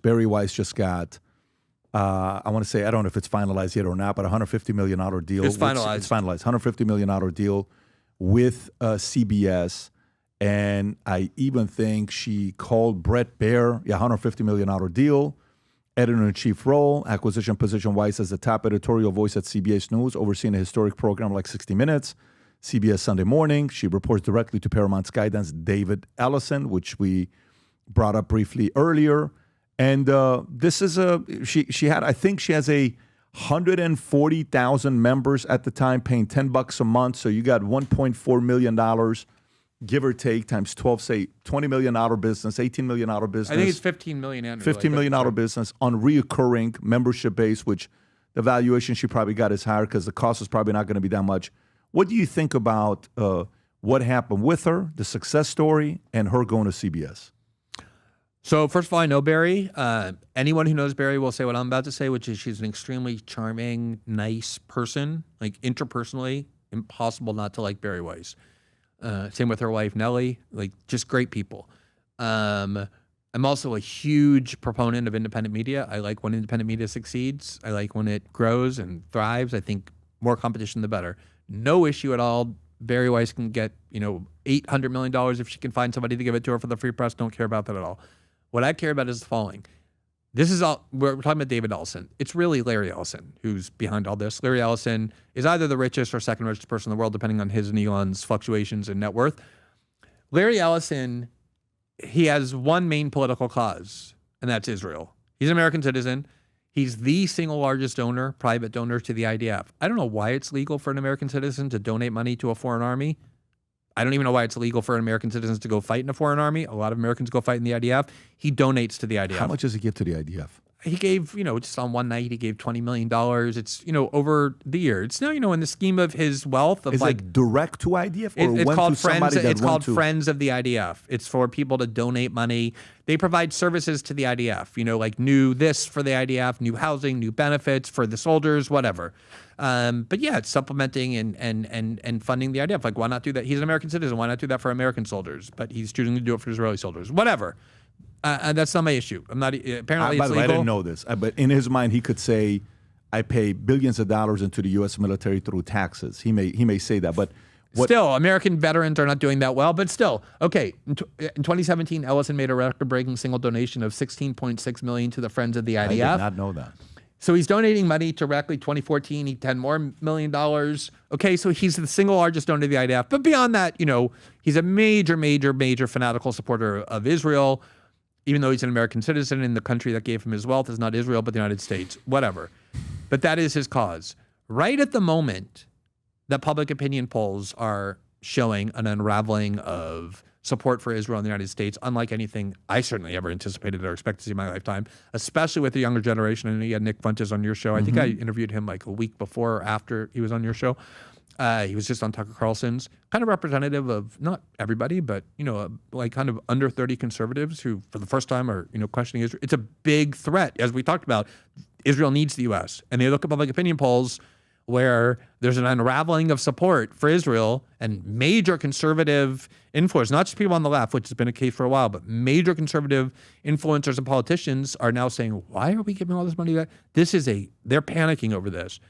Bari Weiss just got, I want to say, I don't know if it's finalized yet or not, but $150 million deal. It's finalized. It's finalized. $150 million deal with CBS. And I even think she called Brett Baer, $150 million deal, editor-in-chief role, acquisition position Weiss as the top editorial voice at CBS News, overseeing a historic program like 60 Minutes, CBS Sunday Morning. She reports directly to Paramount's guidance, David Ellison, which we brought up briefly earlier. And this is she had, I think she has 140,000 members at the time, paying $10 a month. So you got $1.4 million, give or take, times 12, say $20 million business, $18 million business. I think it's $15 million annually. $15 million business on reoccurring membership base, which the valuation she probably got is higher because the cost is probably not going to be that much. What do you think about what happened with her, the success story, and her going to CBS? So first of all, I know Bari. Anyone who knows Bari will say what I'm about to say, which is she's an extremely charming, nice person. Like interpersonally, impossible not to like Bari Weiss. Same with her wife, Nellie. Like just great people. I'm also a huge proponent of independent media. I like when independent media succeeds. I like when it grows and thrives. I think more competition, the better. No issue at all. Bari Weiss can get, $800 million if she can find somebody to give it to her for the free press. Don't care about that at all. What I care about is the following. This is all, we're talking about David Ellison. It's really Larry Ellison who's behind all this. Larry Ellison is either the richest or second richest person in the world, depending on his and Elon's fluctuations in net worth. Larry Ellison, he has one main political cause, and that's Israel. He's an American citizen. He's the single largest donor, private donor to the IDF. I don't know why it's legal for an American citizen to donate money to a foreign army. I don't even know why it's illegal for American citizens to go fight in a foreign army. A lot of Americans go fight in the IDF. He donates to the IDF. How much does he give to the IDF? He gave, just on one night, he gave $20 million. It's, over the year. It's now, in the scheme of his wealth. Of Is it direct to IDF? Or it's called Friends. It's called Friends of the IDF. It's for people to donate money. They provide services to the IDF, like new this for the IDF, new housing, new benefits for the soldiers, whatever. But yeah, it's supplementing and funding the IDF. Like, why not do that? He's an American citizen. Why not do that for American soldiers? But he's choosing to do it for Israeli soldiers. Whatever. That's not my issue. I'm not. Apparently, by it's the way, legal. I didn't know this. But in his mind, he could say, "I pay billions of dollars into the U.S. military through taxes." He may say that, but still, American veterans are not doing that well. But still, okay. In 2017, Ellison made a record-breaking single donation of $16.6 million to the Friends of the IDF. I did not know that. So he's donating money directly. 2014, he $10 more million. Okay, so he's the single largest donor to the IDF. But beyond that, he's a major fanatical supporter of Israel. Even though he's an American citizen, and the country that gave him his wealth is not Israel, but the United States, whatever. But that is his cause. Right at the moment that public opinion polls are showing an unraveling of support for Israel in the United States, unlike anything I certainly ever anticipated or expected to see in my lifetime, especially with the younger generation. And you had Nick Fuentes on your show. I think I interviewed him like a week before or after he was on your show. He was just on Tucker Carlson's, kind of representative of not everybody, but, like kind of under 30 conservatives who for the first time are, questioning Israel. It's a big threat. As we talked about, Israel needs the U.S. And they look at public opinion polls where there's an unraveling of support for Israel and major conservative influence, not just people on the left, which has been a case for a while, but major conservative influencers and politicians are now saying, why are we giving all this money back? They're panicking over this.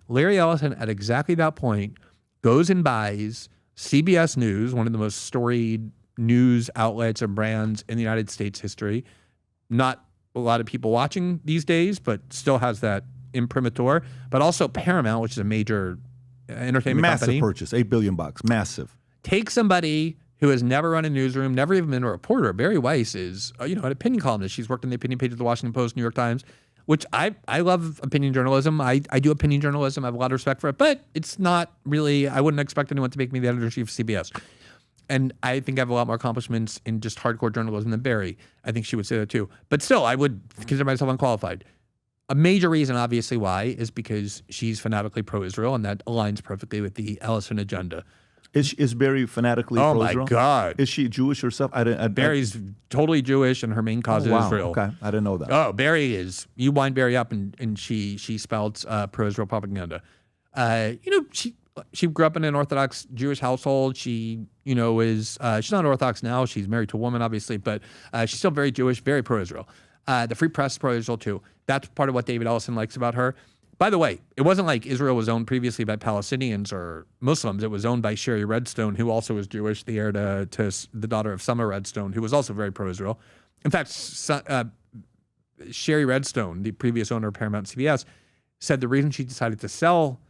Larry Ellison, at exactly that point, goes and buys CBS News, one of the most storied news outlets and brands in the United States history. Not a lot of people watching these days, but still has that imprimatur. But also Paramount, which is a major entertainment company. Massive purchase, $8 billion, massive. Take somebody who has never run a newsroom, never even been a reporter. Bari Weiss is, an opinion columnist. She's worked on the opinion page of the Washington Post, New York Times, which I love opinion journalism. I do opinion journalism. I have a lot of respect for it, but it's not really, I wouldn't expect anyone to make me the editor-in-chief of CBS. And I think I have a lot more accomplishments in just hardcore journalism than Bari. I think she would say that too. But still, I would consider myself unqualified. A major reason, obviously, why is because she's fanatically pro-Israel, and that aligns perfectly with the Ellison agenda. Is Bari fanatically pro-Israel? Oh, my God. Is she Jewish herself? Bari's totally Jewish, and her main cause is Israel. Okay, I didn't know that. Oh, Bari is. You wind Bari up, and she spouts pro-Israel propaganda. She grew up in an Orthodox Jewish household. She, is she's not Orthodox now. She's married to a woman, obviously, but she's still very Jewish, very pro-Israel. The Free Press is pro-Israel too. That's part of what David Ellison likes about her. By the way, it wasn't like Israel was owned previously by Palestinians or Muslims. It was owned by Sherry Redstone, who also was Jewish, the heir to the daughter of Summer Redstone, who was also very pro-Israel. In fact, Sherry Redstone, the previous owner of Paramount and CBS, said the reason she decided to sell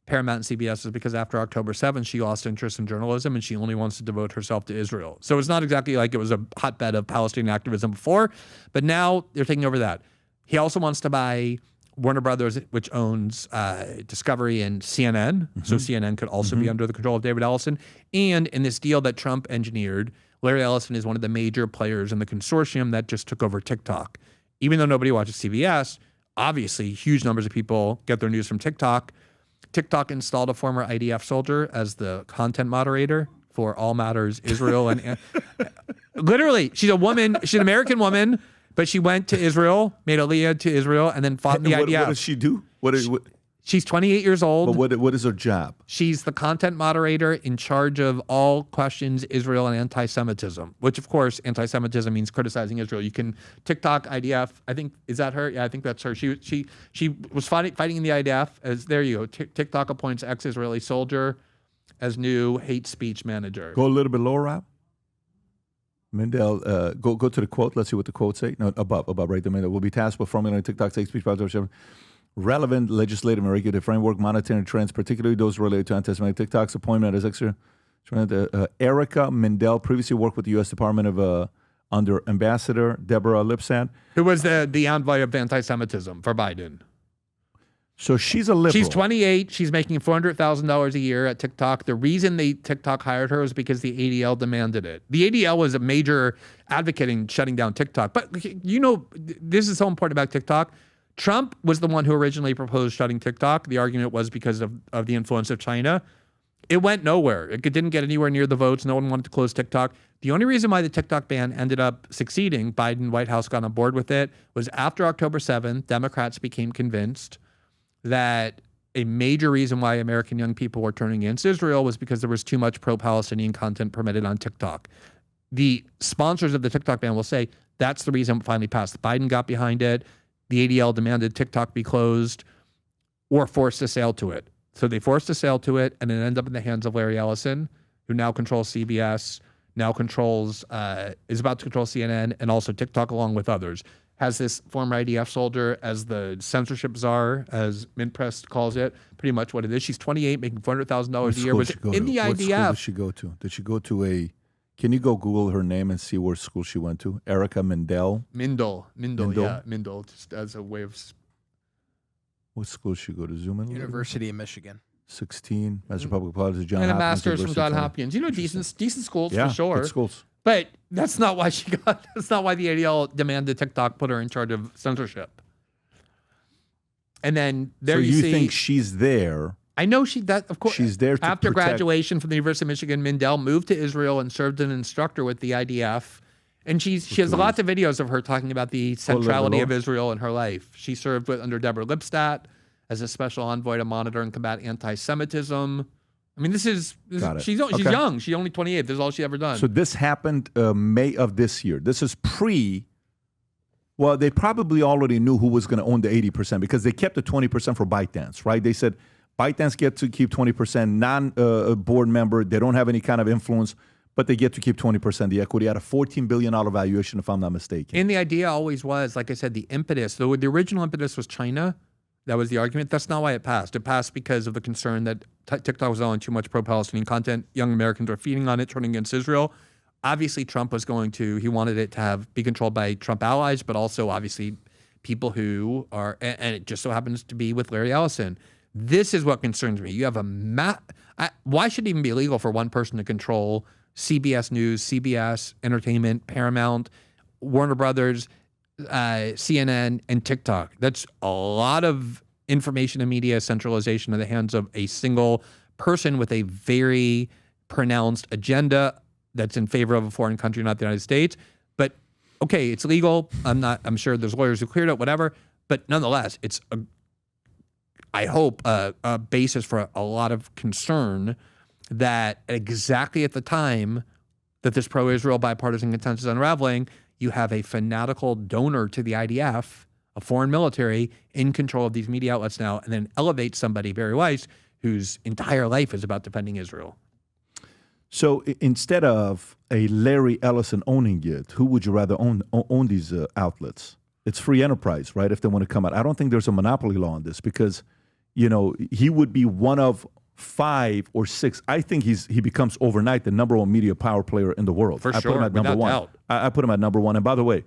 Paramount and CBS is because after October 7th, she lost interest in journalism and she only wants to devote herself to Israel. So it's not exactly like it was a hotbed of Palestinian activism before, but now they're taking over that. He also wants to buy Warner Brothers, which owns Discovery and CNN. So CNN could also be under the control of David Ellison. And in this deal that Trump engineered, Larry Ellison is one of the major players in the consortium that just took over TikTok. Even though nobody watches CBS, obviously huge numbers of people get their news from TikTok. TikTok installed a former IDF soldier as the content moderator for All Matters Israel. And literally, she's a woman, she's an American woman, but she went to Israel, made Aliyah to Israel, and then fought in the IDF. What does she do? She's 28 years old. But what is her job? She's the content moderator in charge of all questions Israel and anti-Semitism, which of course, anti-Semitism means criticizing Israel. You can TikTok, IDF, I think, is that her? Yeah, I think that's her. She was fighting in the IDF as, there you go, TikTok appoints ex-Israeli soldier as new hate speech manager. Go a little bit lower, Rob. Mindell, go to the quote. Let's see what the quote say. No, above, right there. Mindell will be tasked with formulating TikTok's hate speech policy, relevant legislative and regulatory framework, monitoring trends, particularly those related to anti-Semitic. TikTok's appointment as extra. Erica Mindell previously worked with the U.S. Department of under Ambassador Deborah Lipsat, who was the envoy of anti-Semitism for Biden. So she's a liberal. She's 28. She's making $400,000 a year at TikTok. The reason TikTok hired her is because the ADL demanded it. The ADL was a major advocate in shutting down TikTok. But you know, this is so important about TikTok. Trump was the one who originally proposed shutting TikTok. The argument was because of the influence of China. It went nowhere. It didn't get anywhere near the votes. No one wanted to close TikTok. The only reason why the TikTok ban ended up succeeding, Biden, White House got on board with it, was after October 7th, Democrats became convinced that a major reason why American young people were turning against Israel was because there was too much pro-Palestinian content permitted on TikTok. The sponsors of the TikTok ban will say that's the reason it finally passed. Biden got behind it. The ADL demanded TikTok be closed or forced a sale to it. So they forced a sale to it, and it ended up in the hands of Larry Ellison, who now controls CBS, now controls, is about to control CNN, and also TikTok along with others. Has this former IDF soldier as the censorship czar, as Minpress calls it, pretty much what it is. She's 28, making $400,000 a year, was in the IDF. What school did she go to? Did she go to a... Can you go Google her name and see where school she went to? Erica Mindell? Mindell, just as a way of... What school did she go to? Zoom in? University of Michigan. 16, Master of Public Policy, John and Hopkins. And a master's from University John Hopkins. You know, decent schools yeah, for sure. Good schools. But that's not why that's not why the ADL demanded TikTok put her in charge of censorship. And then there you see... So you think she's there... I know of course. She's there to after protect. Graduation from the University of Michigan, Mindell moved to Israel and served as an instructor with the IDF. And she has lots of videos of her talking about the centrality of Israel in her life. She served under Deborah Lipstadt as a special envoy to monitor and combat anti-Semitism. I mean, she's young. She's only 28. This is all she ever done. So this happened May of this year. This is well, they probably already knew who was going to own the 80% because they kept the 20% for ByteDance, right? They said, ByteDance get to keep 20%, non-board member. They don't have any kind of influence, but they get to keep 20% the equity at a $14 billion valuation, if I'm not mistaken. And the idea always was, like I said, the impetus. The original impetus was China. That was the argument. That's not why it passed. It passed because of the concern that TikTok was on too much pro-Palestinian content. Young Americans are feeding on it, turning against Israel. Obviously, Trump was he wanted it to be controlled by Trump allies, but also obviously people who are, and it just so happens to be with Larry Ellison. This is what concerns me. You have why should it even be illegal for one person to control CBS News, CBS Entertainment, Paramount, Warner Brothers, CNN, and TikTok? That's a lot of information and media centralization in the hands of a single person with a very pronounced agenda that's in favor of a foreign country, not the United States. But okay, it's legal. I'm sure there's lawyers who cleared it, whatever. But nonetheless, it's I hope, a basis for a lot of concern that exactly at the time that this pro-Israel bipartisan consensus is unraveling, you have a fanatical donor to the IDF, a foreign military, in control of these media outlets now, and then elevate somebody, Bari Weiss, whose entire life is about defending Israel. So instead of a Larry Ellison owning it, who would you rather own these outlets? It's free enterprise, right? If they want to come out. I don't think there's a monopoly law on this because, he would be one of 5 or 6. I think he becomes overnight the #1 media power player in the world. For I sure, put him at number without 1. doubt. I put him at number 1. And by the way,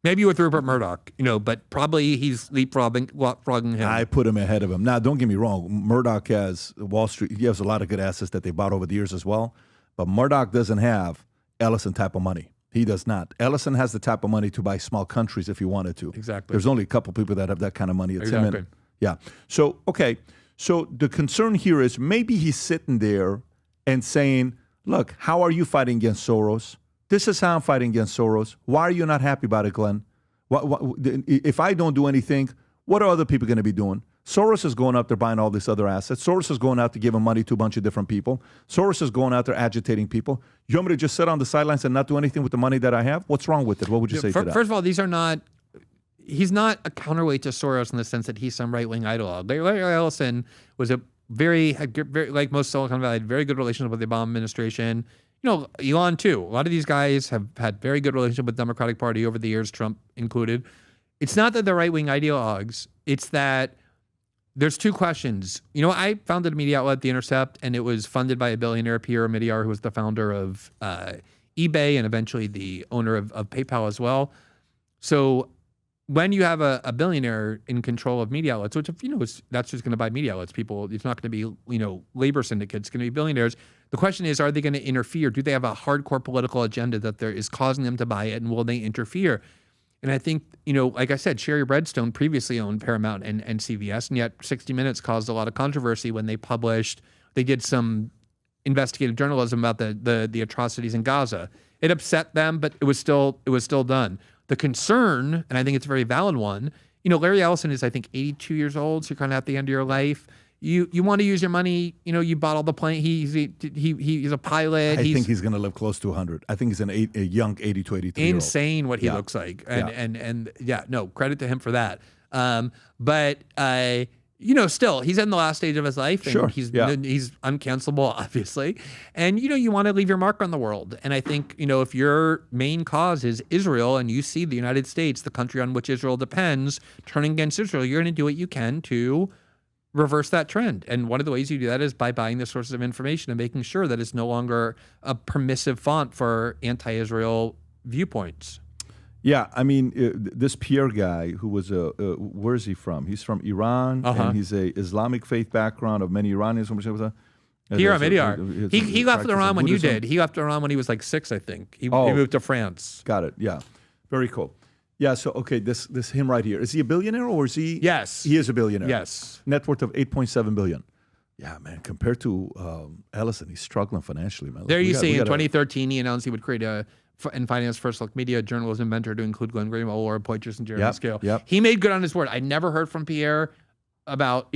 maybe with Rupert Murdoch, but probably he's leapfrogging him. I put him ahead of him. Now, don't get me wrong. Murdoch has Wall Street. He has a lot of good assets that they bought over the years as well. But Murdoch doesn't have Ellison type of money. He does not. Ellison has the type of money to buy small countries if he wanted to. Exactly. There's only a couple people that have that kind of money. It's him Exactly. and, yeah. So, okay. So the concern here is maybe he's sitting there and saying, look, how are you fighting against Soros? This is how I'm fighting against Soros. Why are you not happy about it, Glenn? If I don't do anything, what are other people going to be doing? Soros is going out there buying all these other assets. Soros is going out to give money to a bunch of different people. Soros is going out there agitating people. You want me to just sit on the sidelines and not do anything with the money that I have? What's wrong with it? What would you say to that? First of all, he's not a counterweight to Soros in the sense that he's some right-wing ideologue. Larry Ellison was had very, like most Silicon Valley, had very good relationship with the Obama administration. Elon too. A lot of these guys have had very good relationship with the Democratic Party over the years, Trump included. It's not that they're right-wing ideologues. It's that there's 2 questions. I founded a media outlet, The Intercept, and it was funded by a billionaire, Pierre Omidyar, who was the founder of eBay and eventually the owner of PayPal as well. So when you have a billionaire in control of media outlets, which that's just going to buy media outlets, it's not going to be labor syndicates, it's going to be billionaires. The question is, are they going to interfere? Do they have a hardcore political agenda that is causing them to buy it, and will they interfere? And I think, like I said, Sherry Redstone previously owned Paramount and CBS, and yet 60 Minutes caused a lot of controversy when they did some investigative journalism about the atrocities in Gaza. It upset them, but it was still done. The concern, and I think it's a very valid one, Larry Ellison is, I think, 82 years old, so you're kind of at the end of your life. You want to use your money, you bought all the plane. He's a pilot. I think he's going to live close to 100. I think he's a young 80 to 83 year old. Insane what he looks like. And no, credit to him for that. But still, he's in the last stage of his life, and he's uncancelable, obviously. And you want to leave your mark on the world. And I think if your main cause is Israel, and you see the United States, the country on which Israel depends, turning against Israel, you're going to do what you can to reverse that trend. And one of the ways you do that is by buying the sources of information and making sure that it's no longer a permissive font for anti-Israel viewpoints. Yeah, I mean, this Pierre guy who was where is he from? He's from Iran, and he's a Islamic faith background of many Iranians. Pierre Omidyar. He left Iran when you did. He left Iran when he was like 6, I think. He moved to France. Got it. Yeah, very cool. Yeah. So okay, this him right here. Is he a billionaire or is he? Yes, he is a billionaire. Yes, net worth of $8.7 billion. Yeah, man. Compared to Ellison, he's struggling financially, man. There you see, in 2013, he announced he would create and finance First Look Media, journalism mentor to include Glenn Greenwald, Laura Poitras, and Jeremy Scale. Yep. He made good on his word. I never heard from Pierre about,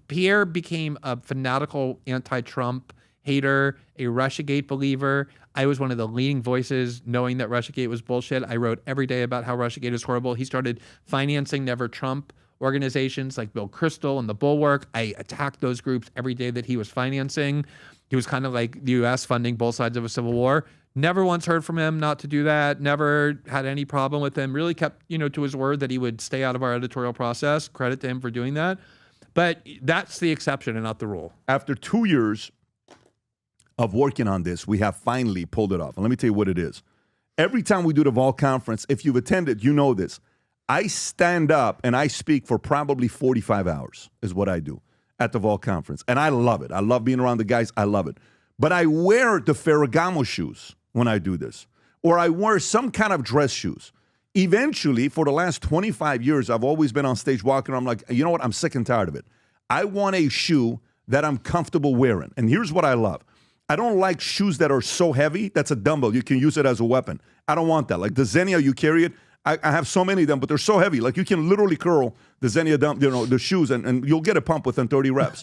Pierre became a fanatical anti-Trump hater, a Russiagate believer. I was one of the leading voices knowing that Russiagate was bullshit. I wrote every day about how Russiagate is horrible. He started financing Never Trump organizations like Bill Kristol and the Bulwark. I attacked those groups every day that he was financing. He was kind of like the U.S. funding both sides of a civil war. Never once heard from him not to do that. Never had any problem with him. Really kept, to his word that he would stay out of our editorial process. Credit to him for doing that. But that's the exception and not the rule. After 2 years of working on this, we have finally pulled it off. And let me tell you what it is. Every time we do the Vol conference, if you've attended, you know this. I stand up and I speak for probably 45 hours is what I do at the Vol conference. And I love it. I love being around the guys. I love it. But I wear the Ferragamo shoes when I do this. Or I wear some kind of dress shoes. Eventually, for the last 25 years, I've always been on stage walking. I'm like, you know what? I'm sick and tired of it. I want a shoe that I'm comfortable wearing. And here's what I love. I don't like shoes that are so heavy. That's a dumbbell. You can use it as a weapon. I don't want that. Like the Xenia, you carry it. I have so many of them, but they're so heavy. Like you can literally curl the Xenia, the shoes, and you'll get a pump within 30 reps.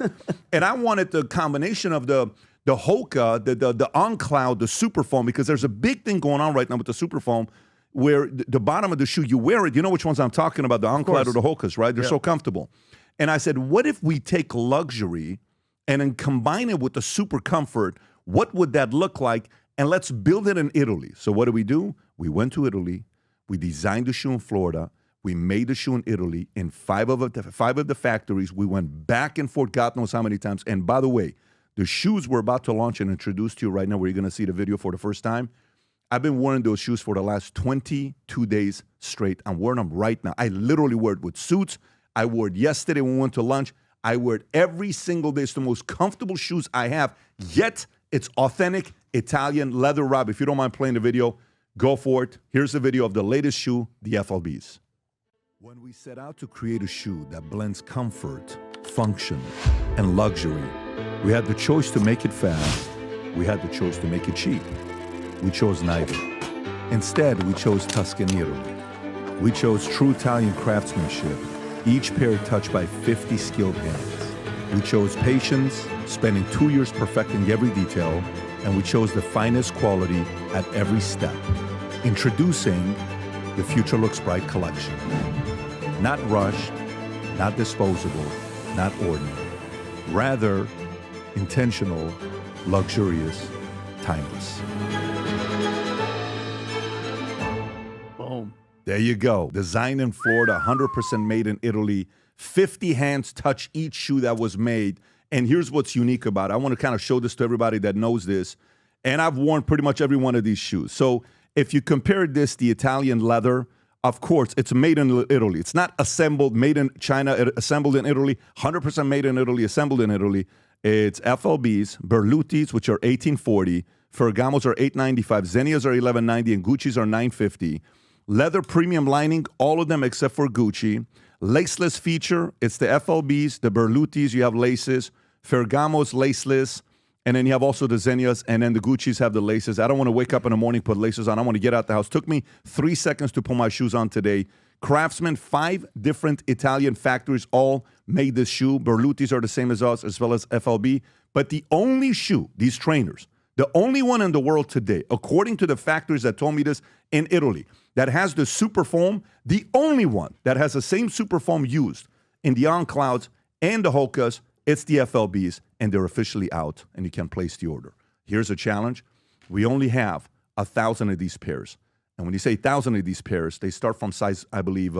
And I wanted the combination of the the Hoka, the on-cloud, the super foam, because there's a big thing going on right now with the super foam where the bottom of the shoe, you wear it, you know which ones I'm talking about, the on-cloud or the Hokas, right? They're so comfortable. And I said, what if we take luxury and then combine it with the super comfort? What would that look like? And let's build it in Italy. So what do? We went to Italy. We designed the shoe in Florida. We made the shoe in Italy in five of the factories. We went back and forth, God knows how many times. And by the way, the shoes we're about to launch and introduce to you right now, where you're going to see the video for the first time, I've been wearing those shoes for the last 22 days straight. I'm wearing them right now. I literally wear it with suits. I wore it yesterday when we went to lunch. I wear it every single day. It's the most comfortable shoes I have, yet it's authentic Italian leather. Rob, if you don't mind playing the video, go for it. Here's the video of the latest shoe, the FLBs. When we set out to create a shoe that blends comfort, function, and luxury, we had the choice to make it fast. We had the choice to make it cheap. We chose neither. Instead, we chose Tuscany, Italy. We chose true Italian craftsmanship, each pair touched by 50 skilled hands. We chose patience, spending 2 years perfecting every detail, and we chose the finest quality at every step. Introducing the Future Looks Bright collection. Not rushed, not disposable, not ordinary. Rather, intentional, luxurious, timeless. Boom. There you go. Designed in Florida, 100% made in Italy. 50 hands touch each shoe that was made. And here's what's unique about it. I want to kind of show this to everybody that knows this. And I've worn pretty much every one of these shoes. So if you compare this, the Italian leather, of course, it's made in Italy. It's not assembled, made in China, assembled in Italy, 100% made in Italy, assembled in Italy. It's FLBs, Berlutis, which are $18.40, Ferragamos are $8.95, Zennias are $11.90, and Gucci's are $9.50. Leather premium lining, all of them except for Gucci. Laceless feature, it's the FLBs, the Berlutis, you have laces, Ferragamos laceless, and then you have also the Zennias, and then the Gucci's have the laces. I don't want to wake up in the morning, put laces on. I want to get out the house. Took me 3 seconds to put my shoes on today. Craftsman, 5 different Italian factories all made this shoe. Berlutis are the same as us, as well as FLB. But the only shoe, these trainers, the only one in the world today, according to the factories that told me this in Italy, that has the super foam, the only one that has the same super foam used in the on-clouds and the Hokas, it's the FLBs, and they're officially out, and you can place the order. Here's a challenge. We only have 1,000 of these pairs. And when you say 1,000 of these pairs, they start from size, I believe,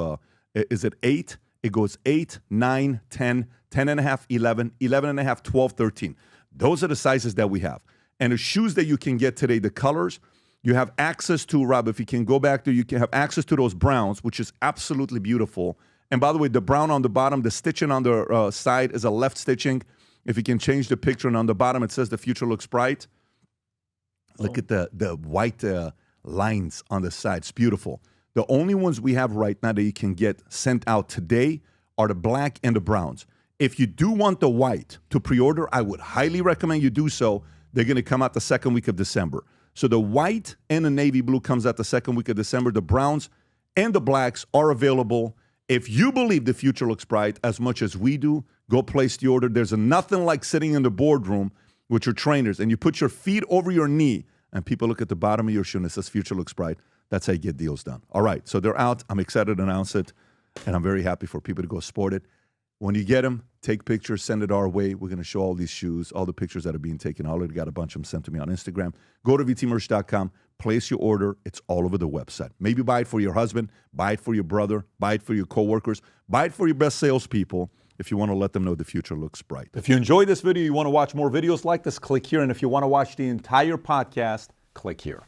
is it 8? It goes 8, 9, 10, 10 and a half, 11, 11 and a half, 12, 13. Those are the sizes that we have. And the shoes that you can get today, the colors, you have access to, Rob, if you can go back there, you can have access to those browns, which is absolutely beautiful. And by the way, the brown on the bottom, the stitching on the side is a left stitching. If you can change the picture, and on the bottom it says the future looks bright. Look at the white lines on the side. It's beautiful. The only ones we have right now that you can get sent out today are the black and the browns. If you do want the white to pre-order, I would highly recommend you do so. They're going to come out the second week of December. So the white and the navy blue comes out the second week of December. The browns and the blacks are available. If you believe the future looks bright as much as we do, go place the order. There's nothing like sitting in the boardroom with your trainers and you put your feet over your knee and people look at the bottom of your shoe and it says future looks bright. That's how you get deals done. All right, so they're out. I'm excited to announce it, and I'm very happy for people to go sport it. When you get them, take pictures, send it our way. We're going to show all these shoes, all the pictures that are being taken. I already got a bunch of them sent to me on Instagram. Go to vtmerch.com, place your order. It's all over the website. Maybe buy it for your husband, buy it for your brother, buy it for your coworkers, buy it for your best salespeople if you want to let them know the future looks bright. If you enjoyed this video, you want to watch more videos like this, click here. And if you want to watch the entire podcast, click here.